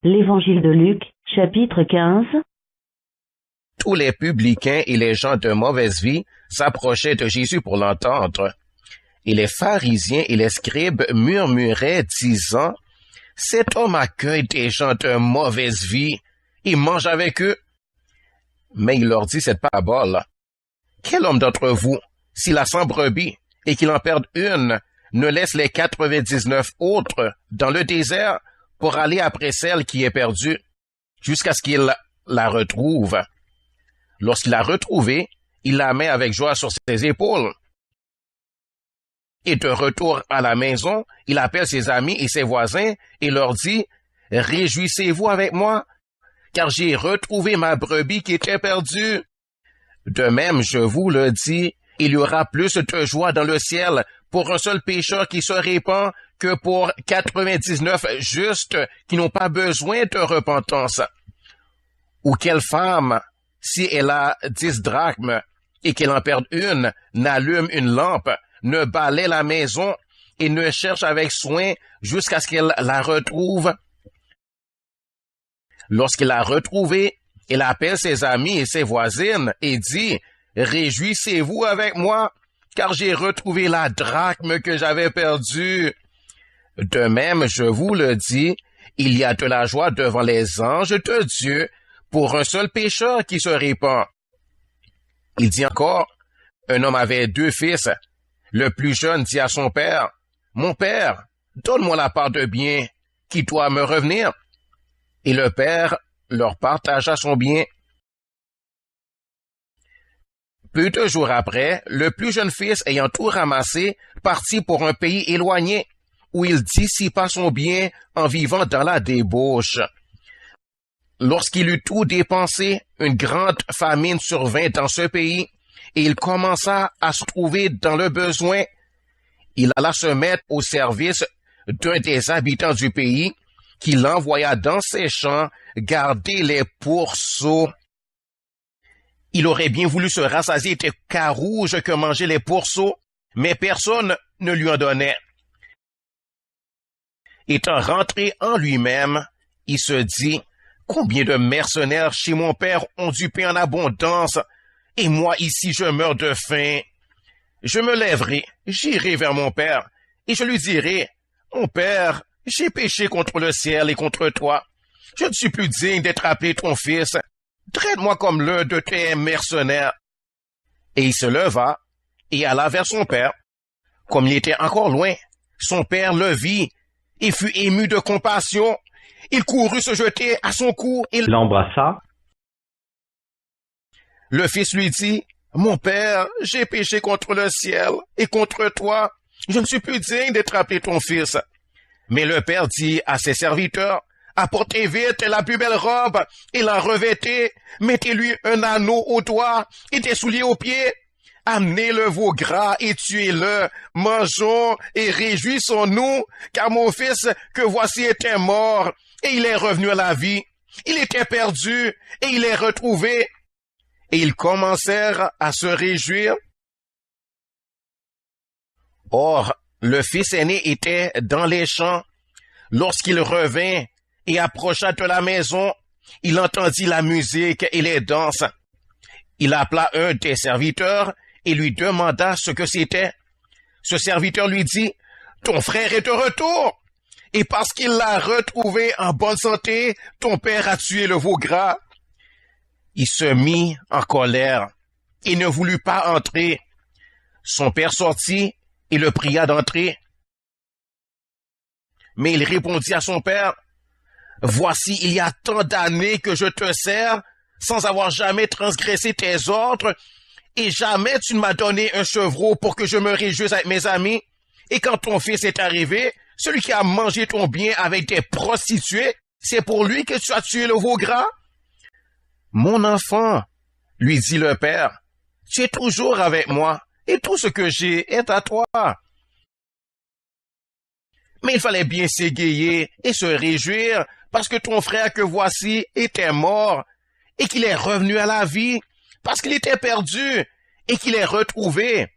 L'Évangile de Luc, chapitre 15. Tous les publicains et les gens de mauvaise vie s'approchaient de Jésus pour l'entendre. Et les pharisiens et les scribes murmuraient, disant, « Cet homme accueille des gens de mauvaise vie, il mange avec eux. » Mais il leur dit cette parabole. « Quel homme d'entre vous, s'il a 100 brebis et qu'il en perde une, ne laisse les 99 autres dans le désert pour aller après celle qui est perdue, jusqu'à ce qu'il la retrouve. Lorsqu'il l'a retrouvée, il la met avec joie sur ses épaules. Et de retour à la maison, il appelle ses amis et ses voisins et leur dit, « Réjouissez-vous avec moi, car j'ai retrouvé ma brebis qui était perdue. » De même, je vous le dis, il y aura plus de joie dans le ciel pour un seul pécheur qui se répand que pour 99 justes qui n'ont pas besoin de repentance. Ou quelle femme, si elle a 10 drachmes et qu'elle en perd une, n'allume une lampe, ne balaie la maison et ne cherche avec soin jusqu'à ce qu'elle la retrouve? Lorsqu'elle l'a retrouvée, elle appelle ses amis et ses voisines et dit, « Réjouissez-vous avec moi, car j'ai retrouvé la drachme que j'avais perdue. » De même, je vous le dis, il y a de la joie devant les anges de Dieu pour un seul pécheur qui se répand. Il dit encore, un homme avait 2 fils. Le plus jeune dit à son père, « Mon père, donne-moi la part de bien qui doit me revenir. » Et le père leur partagea son bien. Peu de jours après, le plus jeune fils, ayant tout ramassé, partit pour un pays éloigné, où il dissipa son bien en vivant dans la débauche. Lorsqu'il eut tout dépensé, une grande famine survint dans ce pays, et il commença à se trouver dans le besoin. Il alla se mettre au service d'un des habitants du pays, qui l'envoya dans ses champs garder les pourceaux. Il aurait bien voulu se rassasier des carouges que mangeaient les pourceaux, mais personne ne lui en donnait. Étant rentré en lui-même, il se dit, « Combien de mercenaires chez mon père ont du pain en abondance, et moi ici je meurs de faim. Je me lèverai, j'irai vers mon père, et je lui dirai, « Mon père, j'ai péché contre le ciel et contre toi. Je ne suis plus digne d'être appelé ton fils. Traite-moi comme l'un de tes mercenaires. » Et il se leva et alla vers son père. Comme il était encore loin, son père le vit et fut ému de compassion. Il courut se jeter à son cou et l'embrassa. Le fils lui dit, « Mon père, j'ai péché contre le ciel et contre toi. Je ne suis plus digne d'être appelé ton fils. » Mais le père dit à ses serviteurs, « Apportez vite la plus belle robe et la revêtez, mettez-lui un anneau au doigt et des souliers aux pieds. Amenez le veau gras et tuez-le, mangeons et réjouissons-nous, car mon fils que voici était mort et il est revenu à la vie. Il était perdu et il est retrouvé. » Et ils commencèrent à se réjouir. Or, le fils aîné était dans les champs. Lorsqu'il revint et approcha de la maison, il entendit la musique et les danses. Il appela un des serviteurs et lui demanda ce que c'était. Ce serviteur lui dit, « Ton frère est de retour, et parce qu'il l'a retrouvé en bonne santé, ton père a tué le veau gras. » Il se mit en colère et ne voulut pas entrer. Son père sortit et le pria d'entrer. Mais il répondit à son père, « Voici, il y a tant d'années que je te sers, sans avoir jamais transgressé tes ordres, et jamais tu ne m'as donné un chevreau pour que je me réjouisse avec mes amis. Et quand ton fils est arrivé, celui qui a mangé ton bien avec des prostituées, c'est pour lui que tu as tué le veau gras? » « Mon enfant, lui dit le père, tu es toujours avec moi, et tout ce que j'ai est à toi. » Mais il fallait bien s'égayer et se réjouir, parce que ton frère que voici était mort, et qu'il est revenu à la vie, parce qu'il était perdu, et qu'il est retrouvé.